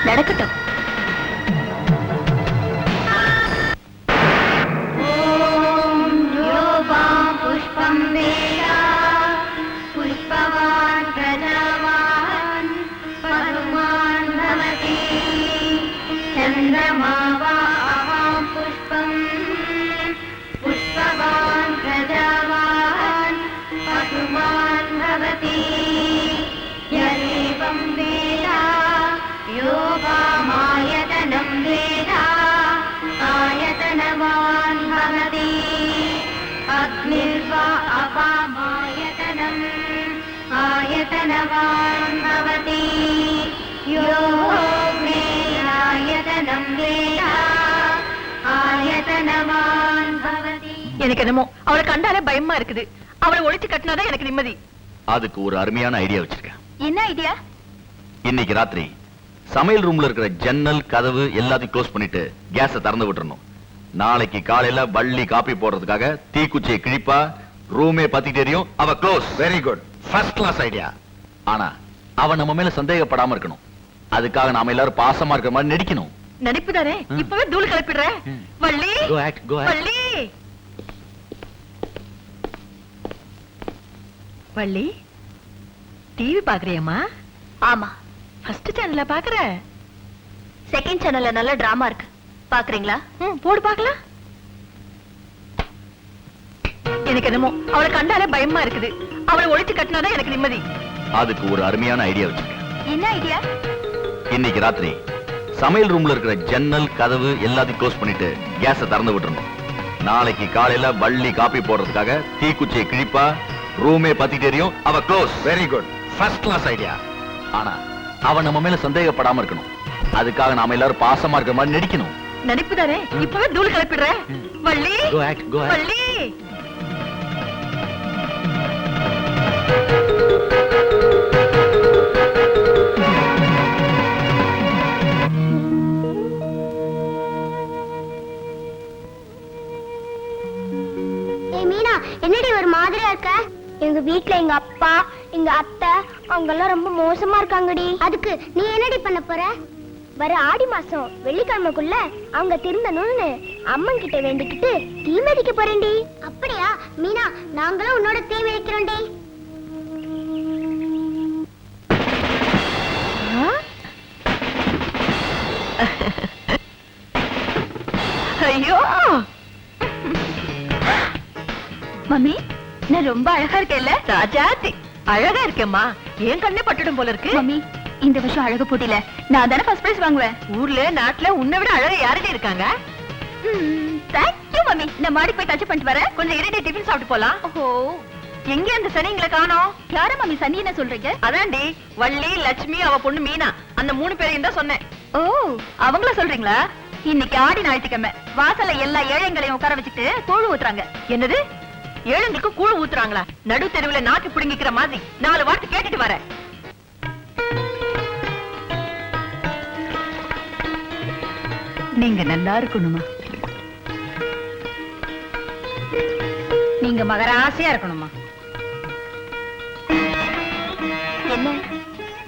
நடக்கட்டும். புஷ்பம் வேதா புஷ்பவான் பிரஜாவான் பருமான் பவதி சந்திரமாவாம் புஷ்பம் புஷ்பவான் பிரஜாவான் பருமான் பவதி யதேவம் வேதா யோகாமாயதனம் வேதா ஆயதனவான் பவதி அக்னிர்வா அபாமாயதனம் ஆயதனவான் பவதி யோகாயதனம் வேதா ஆயதனவான் பவதி. எனக்கு என்னமோ அவளை கண்டாலே பயமா இருக்குது. அவளை ஒழிச்சு கட்டினாதான் எனக்கு நிம்மதி. அதுக்கு ஒரு அருமையான ஐடியா வச்சிருக்கேன். என்ன ஐடியா? இன்னைக்கு ராத்திரி சமையல் ரூம்ல இருக்கிற ஜன்னல் கதவு எல்லாத்தையும் க்ளோஸ் பண்ணிட்டு கேஸ திறந்து விட்டுறணும். நாளைக்கு காலையில வள்ளி காப்பி போடுறதுக்காக தீக்குச்சியை கிழிப்பா, ரூமே பத்தி தெரியும், அவ close. Very good, first class idea. ஆனா அவ நம்ம மேல சந்தேகப்படாம இருக்கணும். அதுக்காக நாம எல்லாரும் பாசமா இருக்கிற மாதிரி நடிக்கணும். நடிப்பு தானே? இப்பவே தூள் கிளப்பிடுறேன். வள்ளி, வள்ளி, வள்ளி, டிவி பாக்குறியம்மா? ஆமா, ஃபர்ஸ்ட் சேனல்ல பாக்குற. செகண்ட் சேனல்ல நல்ல டிராமா இருக்கு, பாக்குறீங்களா? போடு பாக்கலாம். எனக்கு என்னமோ அவளை கண்டாலே பயமா இருக்குது. அவளை ஒழிச்சு கட்டினாதான் எனக்கு நிம்மதி. அதுக்கு ஒரு அருமையான ஐடியா வச்சிருக்கேன். என்ன ஐடியா? இன்னைக்கு ராத்திரி சமையல் ரூம்ல இருக்கிற ஜன்னல் கதவு எல்லாத்தையும் க்ளோஸ் பண்ணிட்டு கேஸ திறந்து விட்டுறணும். நாளைக்கு காலையில வள்ளி காப்பி போடுறதுக்காக தீக்குச்சியை கிழிப்பா, ரூமே பத்தி தெரியும், அவ close. Very good, first class idea. ஆனா அவ நம்ம மேல சந்தேகப்படாம இருக்கணும். அதுக்காக நாம எல்லாரும் பாசமா இருக்கிற மாதிரி நடிக்கணும். நடிப்பு தானே? இப்பவே தூள் கிளப்பிடுறேன். வள்ளி, வள்ளி, மீனா, என்னடி ஒரு மாதிரியா இருக்க? எங்க வீட்ல எங்க அப்பா, எங்க அத்தை அவங்க எல்லாம் ரொம்ப மோசமா இருக்காங்கடி. அதுக்கு நீ என்னடி பண்ண போற? வர ஆடி மாசம் வெள்ளிக்கிழமைக்குள்ள அவங்க திருந்தணும்னு அம்மன் கிட்ட வேண்டிக்கிட்டு தீ மிதிக்க போறேன்டி. அப்படியா மீனா? நாங்களும் உன்னோட தீ மிதிக்கிறோம்டி. ஐயோ மம்மி, நான் ரொம்ப அழகா இருக்கேன்ல? ராஜாத்தி, அழகா இருக்கேம்மா. ஏன் கண்ணே பட்டுடும் போல இருக்கு. மம்மி, இந்த வருஷம் அழகு போட்டியில நான் தானே ஃபர்ஸ்ட் பிரைஸ் வாங்குவேன். ஊர்ல நாட்டுல உன்னை விட அழகா யாருடைய இருக்காங்க? Thank you mummy. நான் மாடி போய் டச் பண்ணிட்டு வரேன். கொஞ்சம் இரண்டே டிஃபன் சாப்பிட்டு போலாம். ஓஹோ, எங்க அந்த சனிங்களை காணோம்? யார மம்மி சனி என்ன சொல்றீங்க? அதான்டி, வள்ளி, லட்சுமி, அவ பொண்ணு மீனா, அந்த 3 பேரையும் தான் சொன்னேன். ஓ, அவங்கள சொல்றீங்களா? இன்னைக்கு ஆடி ஞாயிற்றுக்கிழமை வாசல்ல எல்லா ஏழைங்களையும் உட்கார வச்சுட்டு கூழு ஊத்துறாங்க. என்னது? ஏழைங்களுக்கு கூழு ஊத்துறாங்களா? நடு தெருவுல நாக்கு புடுங்கிக்கிற மாதிரி 4 வார்த்தை கேட்டுட்டு வர. நீங்க நல்லா இருக்கணுமா? நீங்க மகராசியா இருக்கணுமா? என்ன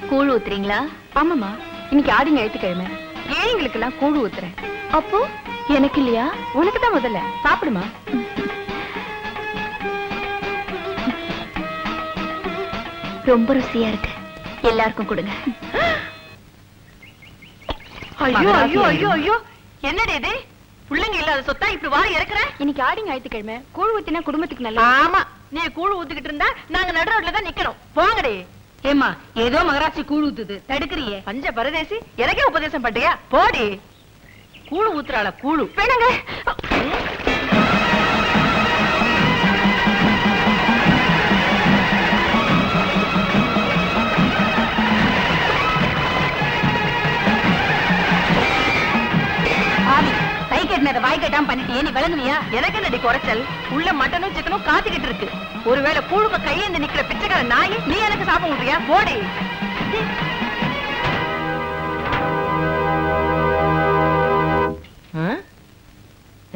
கூழ் ஊத்துறீங்களா? ஆமாமா, இன்னைக்கு ஆடி ஞாயிற்றுக்கிழமை ஏழைங்களுக்கு எல்லாம் கூழ் ஊத்துறேன். அப்போ எனக்கு இல்லையா? உனக்கு தான் முதல்ல. சாப்பிடுமா. ரொம்ப ருசியா இருக்கு, எல்லாருக்கும் கொடுங்க. ஐயோ ஐயோ ஐயோ ஐயோ, என்னடி இது? புள்ளைங்க இல்லாத சொத்தா இப்படி வாரி இறக்குற? இன்னைக்கு ஆடி ஞாயிற்றுக்கிழமை கூழ் ஊத்தினா குடும்பத்துக்கு நல்லது. ஆமா, நீ கூழ் ஊத்திக்கிட்டு இருந்தா நாங்க நடு ரோட்ல தான் நிக்கணும். போங்கடி. ஏமா, ஏதோ மகராட்சி கூழ் ஊத்துது, தடுக்கறியே. பஞ்ச பரதேசி, எனக்கே உபதேசம் பண்றியா? போடி. கூழு ஊத்துறாள கூழு. வேணாங்க. வாய் கேட்டாம பண்ணிட்டியே, நீ விளங்குவியா? எனக்கு என்னடி குறைச்சல்? உள்ள மட்டனும் சிக்கனும் காத்துக்கிட்டு இருக்கு. ஒருவேளை கூழுக்க கையேந்து நிக்கிற பிச்சைக்கார நாய் நீ எனக்கு சாப்பிட விடுறியா? போடி.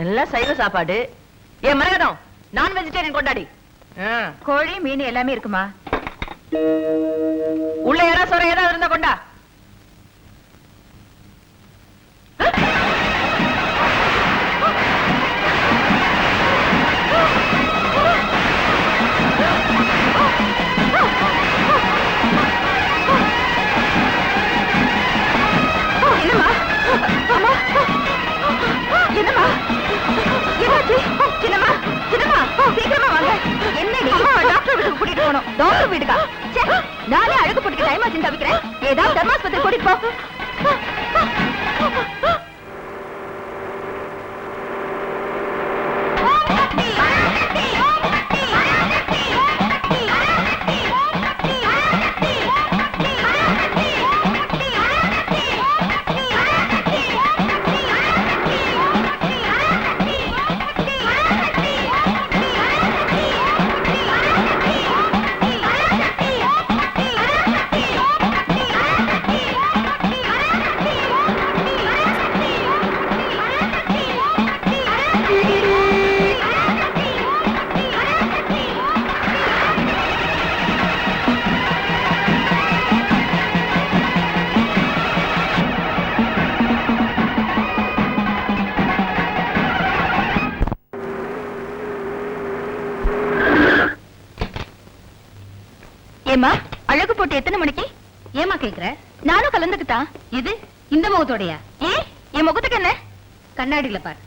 எல்லாம் சைவ சாப்பாடு. ஏன் மரகதம், நான் வெஜிடேரியன் கொண்டாடி. கோழி மீன் எல்லாமே இருக்குமா? உள்ள யாரா சொல்ற ஏதாவது இருந்தா கொண்டா. என்னம்மா? அம்மா, என்னம்மா? என்னாச்சு? சின்னம்மா, சின்னம்மா, சீக்கிரமா வாங்க. என்னடி? டாக்டர் வீட்டுக்கு கூட்டிட்டு போகணும். டாக்டர் வீட்டுக்கா? ச்சே, நானே அழுகு போட்டுக்க டைம் ஆச்சுன்னு தவிக்கிறேன். ஏதாவது தர்மாஸ்பத்திரி கூட்டிட்டு போ. ஏமா, அழகு போட்டு எத்தனை மணிக்கு? ஏமா கேக்குற? நானும் கலந்துக்கிட்டா. இது இந்த முகத்தோடையா? ஏன் என் முகத்துக்கு என்ன? கண்ணாடியில பார்.